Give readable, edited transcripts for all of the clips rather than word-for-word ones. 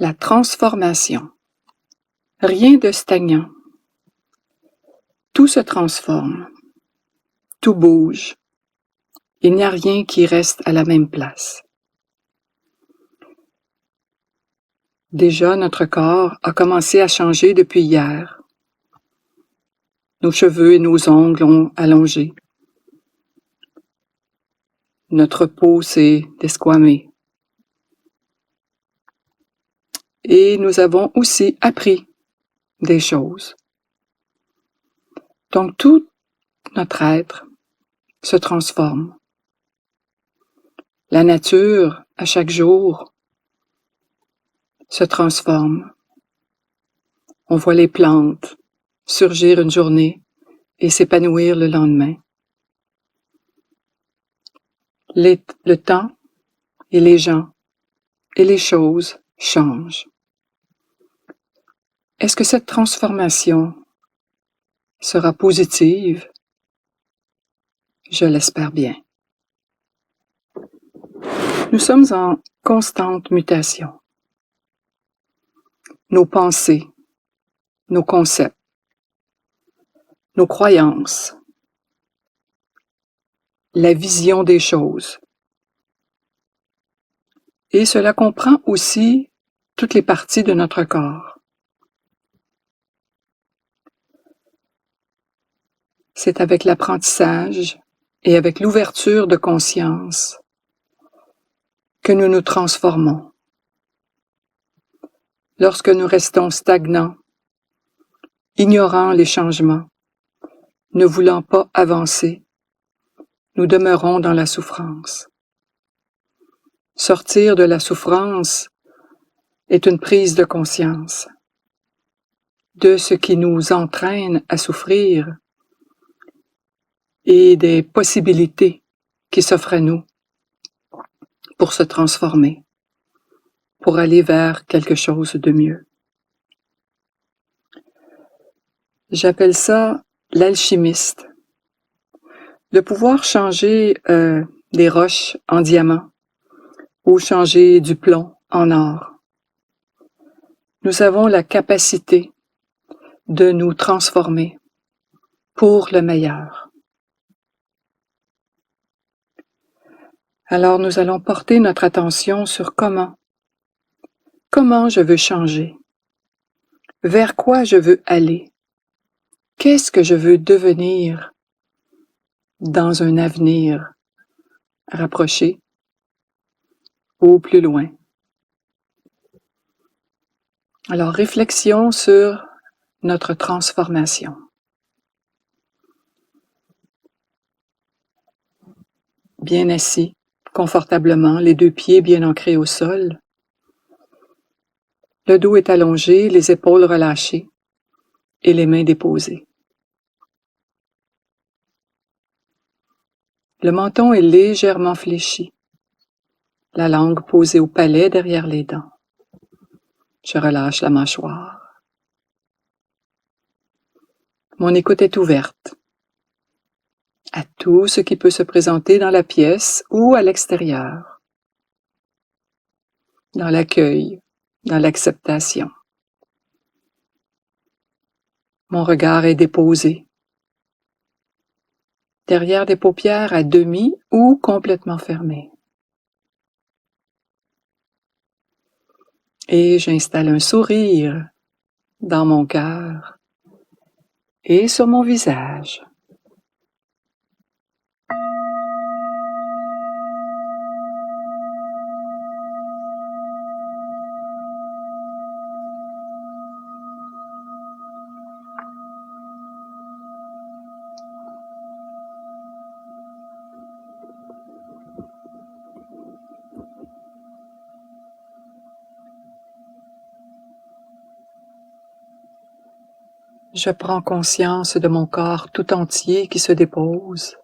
La transformation. Rien de stagnant. Tout se transforme. Tout bouge. Il n'y a rien qui reste à la même place. Déjà, notre corps a commencé à changer depuis hier. Nos cheveux et nos ongles ont allongé. Notre peau s'est desquamée. Et nous avons aussi appris des choses. Donc tout notre être se transforme. La nature, à chaque jour, se transforme. On voit les plantes surgir une journée et s'épanouir le lendemain. Le temps et les gens et les choses changent. Est-ce que cette transformation sera positive? Je l'espère bien. Nous sommes en constante mutation. Nos pensées, nos concepts, nos croyances, la vision des choses. Et cela comprend aussi toutes les parties de notre corps. C'est avec l'apprentissage et avec l'ouverture de conscience que nous nous transformons. Lorsque nous restons stagnants, ignorant les changements, ne voulant pas avancer, nous demeurons dans la souffrance. Sortir de la souffrance est une prise de conscience de ce qui nous entraîne à souffrir et des possibilités qui s'offrent à nous pour se transformer, pour aller vers quelque chose de mieux. J'appelle ça l'alchimiste. De pouvoir changer des roches en diamants ou changer du plomb en or. Nous avons la capacité de nous transformer pour le meilleur. Alors nous allons porter notre attention sur comment je veux changer, vers quoi je veux aller, qu'est-ce que je veux devenir dans un avenir rapproché ou plus loin. Alors réflexion sur notre transformation. Bien assis, confortablement, les deux pieds bien ancrés au sol. Le dos est allongé, les épaules relâchées et les mains déposées. Le menton est légèrement fléchi, la langue posée au palais derrière les dents. Je relâche la mâchoire. Mon écoute est ouverte à tout ce qui peut se présenter dans la pièce ou à l'extérieur, dans l'accueil, dans l'acceptation. Mon regard est déposé, derrière des paupières à demi ou complètement fermées. Et j'installe un sourire dans mon cœur et sur mon visage. Je prends conscience de mon corps tout entier qui se dépose.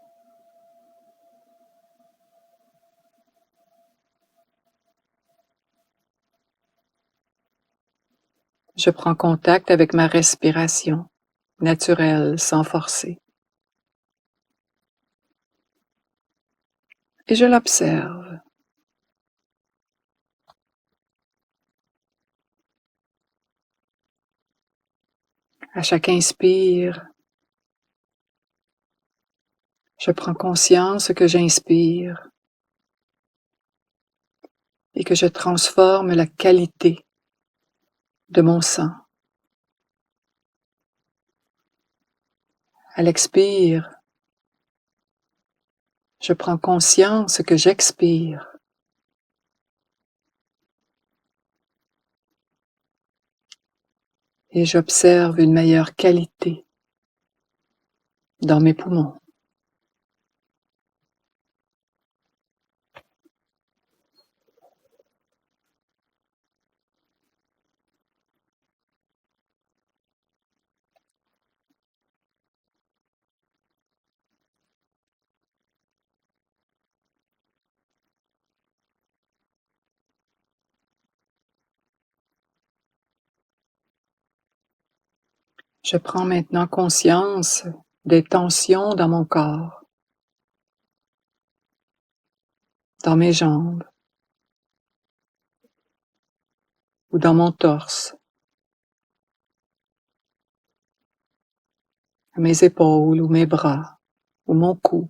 Je prends contact avec ma respiration, naturelle, sans forcer. Et je l'observe. À chaque inspire, je prends conscience que j'inspire et que je transforme la qualité de mon sang. À l'expire, je prends conscience que j'expire et j'observe une meilleure qualité dans mes poumons. Je prends maintenant conscience des tensions dans mon corps, dans mes jambes ou dans mon torse, mes épaules ou mes bras ou mon cou.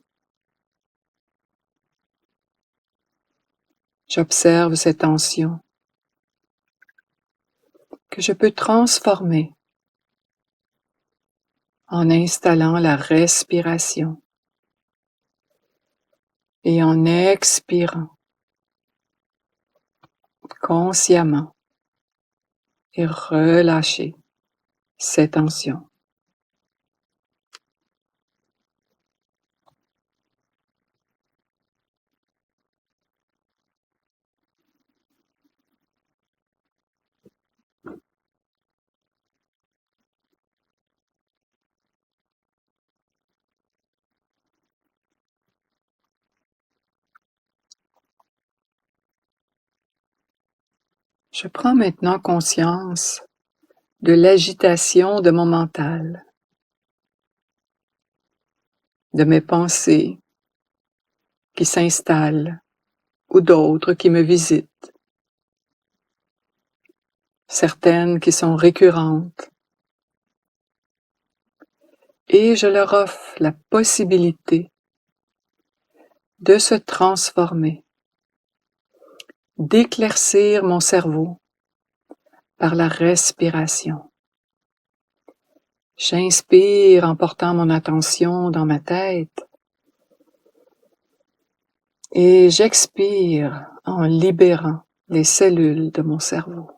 J'observe ces tensions que je peux transformer en installant la respiration et en expirant consciemment et relâcher ces tensions. Je prends maintenant conscience de l'agitation de mon mental, de mes pensées qui s'installent ou d'autres qui me visitent, certaines qui sont récurrentes, et je leur offre la possibilité de se transformer, d'éclaircir mon cerveau par la respiration. J'inspire en portant mon attention dans ma tête et j'expire en libérant les cellules de mon cerveau.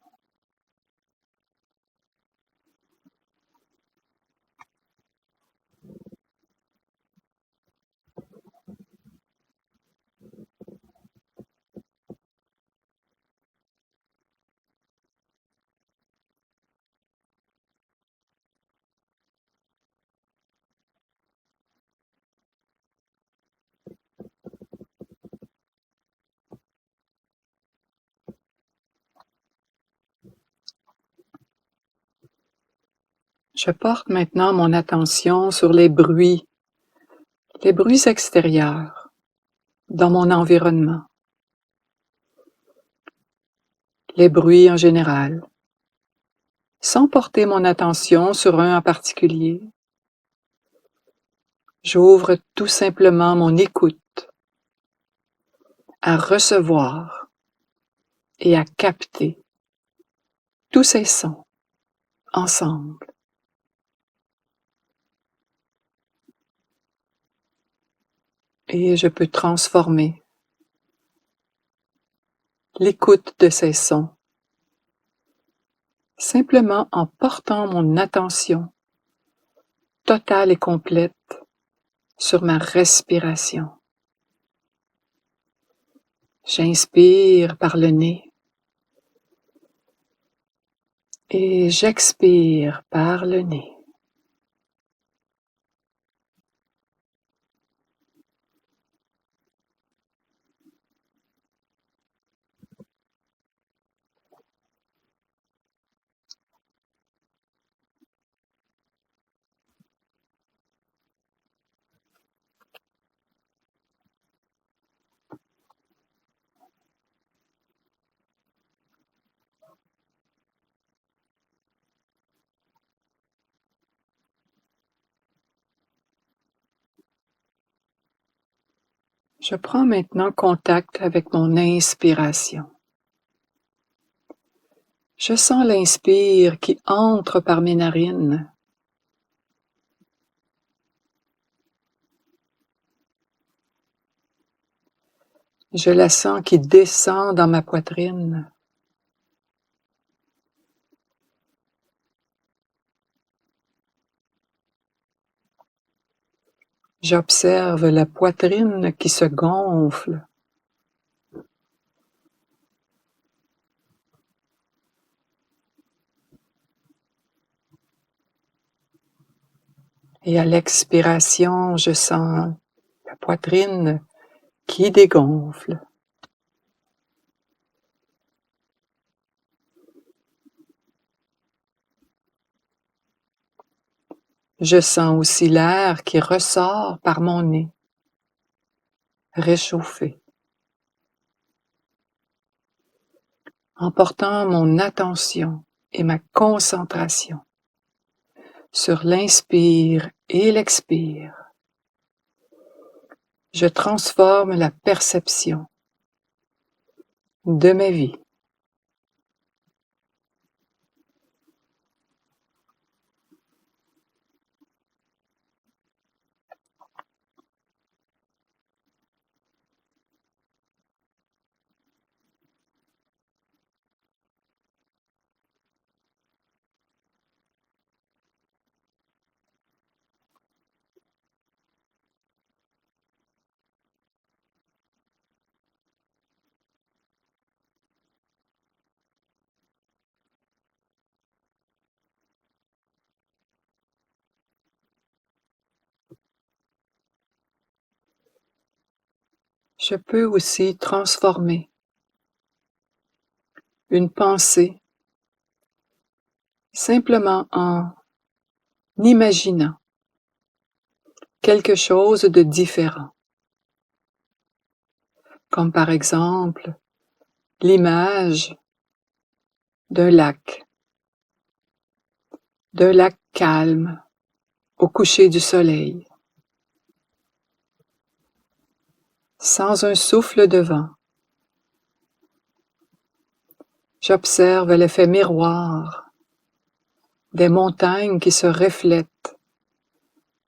Je porte maintenant mon attention sur les bruits extérieurs dans mon environnement, les bruits en général, sans porter mon attention sur un en particulier. J'ouvre tout simplement mon écoute à recevoir et à capter tous ces sons ensemble. Et je peux transformer l'écoute de ces sons simplement en portant mon attention totale et complète sur ma respiration. J'inspire par le nez et j'expire par le nez. Je prends maintenant contact avec mon inspiration. Je sens l'inspire qui entre par mes narines. Je la sens qui descend dans ma poitrine. J'observe la poitrine qui se gonfle. Et à l'expiration, je sens la poitrine qui dégonfle. Je sens aussi l'air qui ressort par mon nez, réchauffé, en portant mon attention et ma concentration sur l'inspire et l'expire. Je transforme la perception de ma vie. Je peux aussi transformer une pensée simplement en imaginant quelque chose de différent, comme par exemple l'image d'un lac calme au coucher du soleil, sans un souffle de vent. J'observe l'effet miroir des montagnes qui se reflètent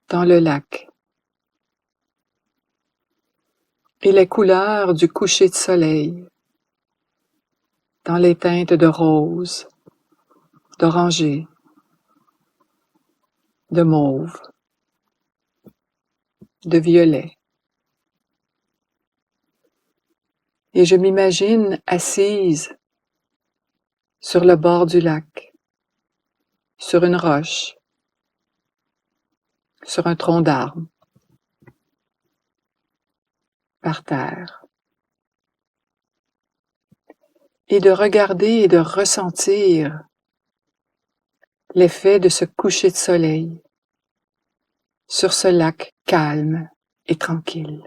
dans le lac et les couleurs du coucher de soleil dans les teintes de rose, d'oranger, de mauve, de violet. Et je m'imagine assise sur le bord du lac, sur une roche, sur un tronc d'arbre, par terre, et de regarder et de ressentir l'effet de ce coucher de soleil sur ce lac calme et tranquille.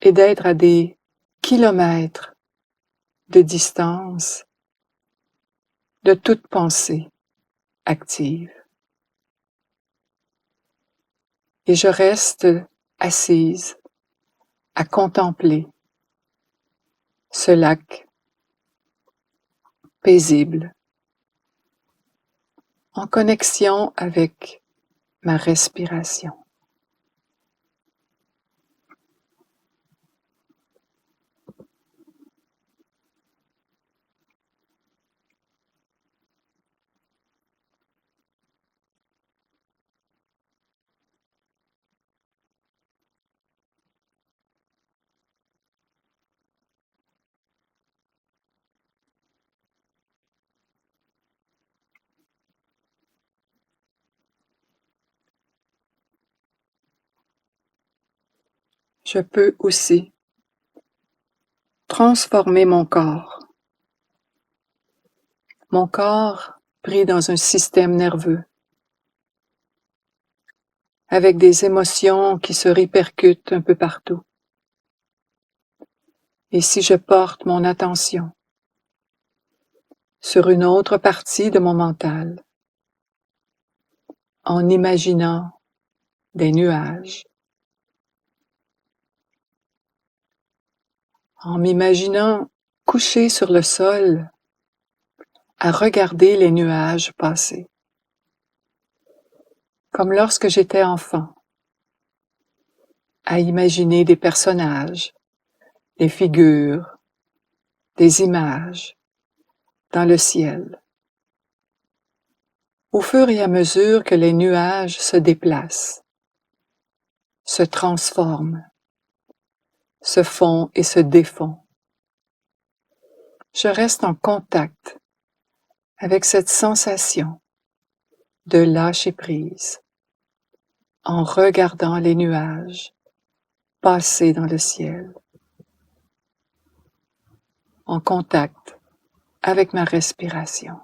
Et d'être à des kilomètres de distance de toute pensée active. Et je reste assise à contempler ce lac paisible, en connexion avec ma respiration. Je peux aussi transformer mon corps pris dans un système nerveux, avec des émotions qui se répercutent un peu partout. Et si je porte mon attention sur une autre partie de mon mental, en imaginant des nuages, en m'imaginant couché sur le sol à regarder les nuages passer, comme lorsque j'étais enfant, à imaginer des personnages, des figures, des images dans le ciel. Au fur et à mesure que les nuages se déplacent, se transforment, se font et se défont, je reste en contact avec cette sensation de lâcher prise en regardant les nuages passer dans le ciel, en contact avec ma respiration.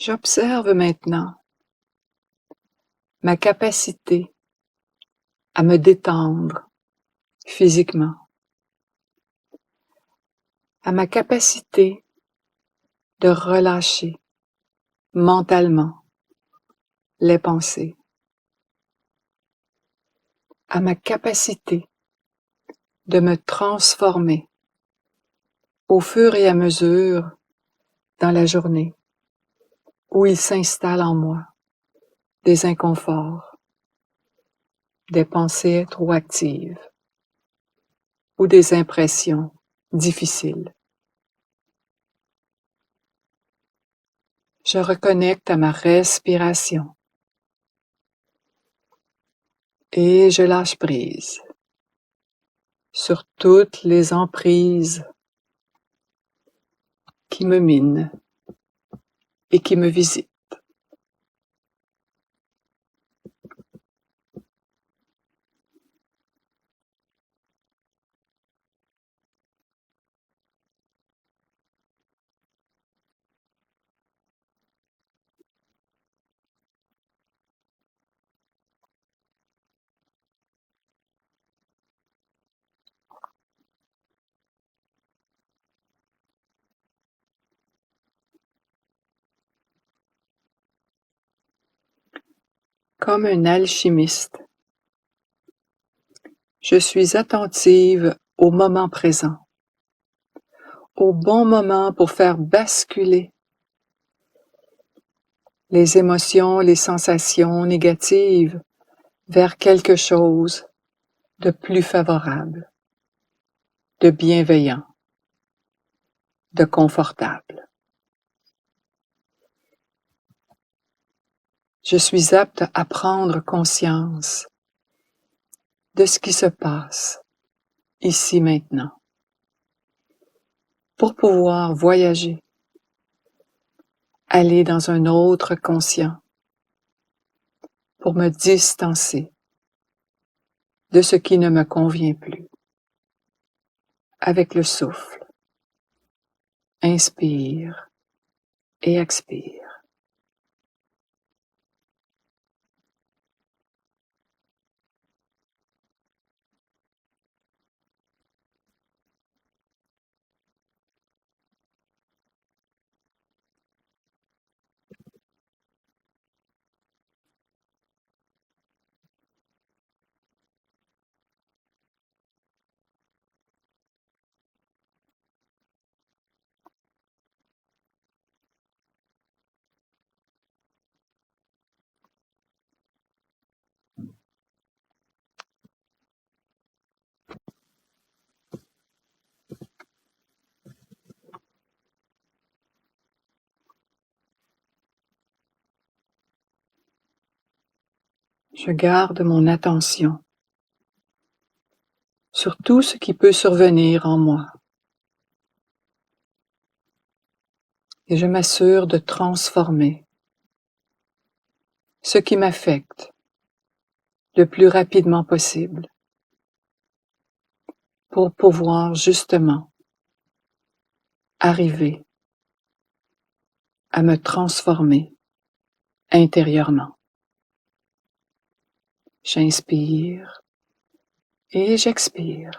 J'observe maintenant ma capacité à me détendre physiquement, à ma capacité de relâcher mentalement les pensées, à ma capacité de me transformer au fur et à mesure dans la journée où il s'installe en moi des inconforts, des pensées trop actives ou des impressions difficiles. Je reconnecte à ma respiration et je lâche prise sur toutes les emprises qui me minent et qui me visitent. Comme un alchimiste, je suis attentive au moment présent, au bon moment pour faire basculer les émotions, les sensations négatives vers quelque chose de plus favorable, de bienveillant, de confortable. Je suis apte à prendre conscience de ce qui se passe ici maintenant pour pouvoir voyager, aller dans un autre conscient, pour me distancer de ce qui ne me convient plus. Avec le souffle, inspire et expire. Je garde mon attention sur tout ce qui peut survenir en moi et je m'assure de transformer ce qui m'affecte le plus rapidement possible pour pouvoir justement arriver à me transformer intérieurement. J'inspire et j'expire.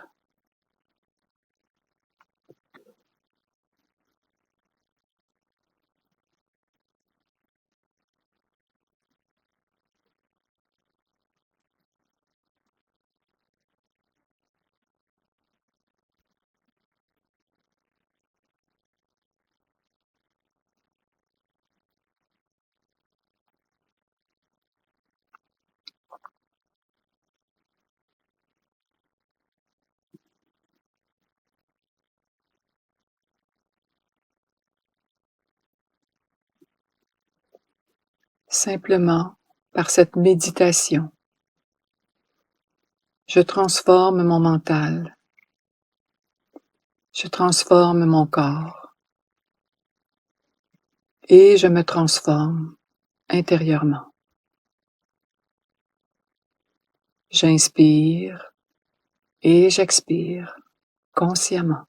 Simplement, par cette méditation, je transforme mon mental, je transforme mon corps et je me transforme intérieurement. J'inspire et j'expire consciemment.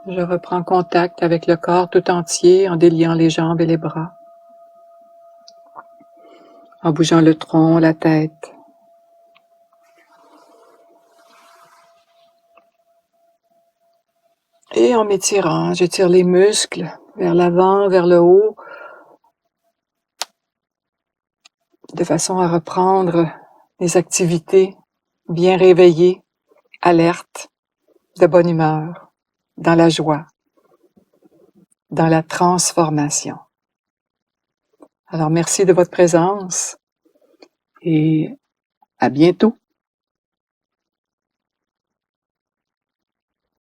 Je reprends contact avec le corps tout entier en déliant les jambes et les bras, en bougeant le tronc, la tête. Et en m'étirant, j'étire les muscles vers l'avant, vers le haut, de façon à reprendre les activités bien réveillées, alertes, de bonne humeur, dans la joie, dans la transformation. Alors merci de votre présence et à bientôt.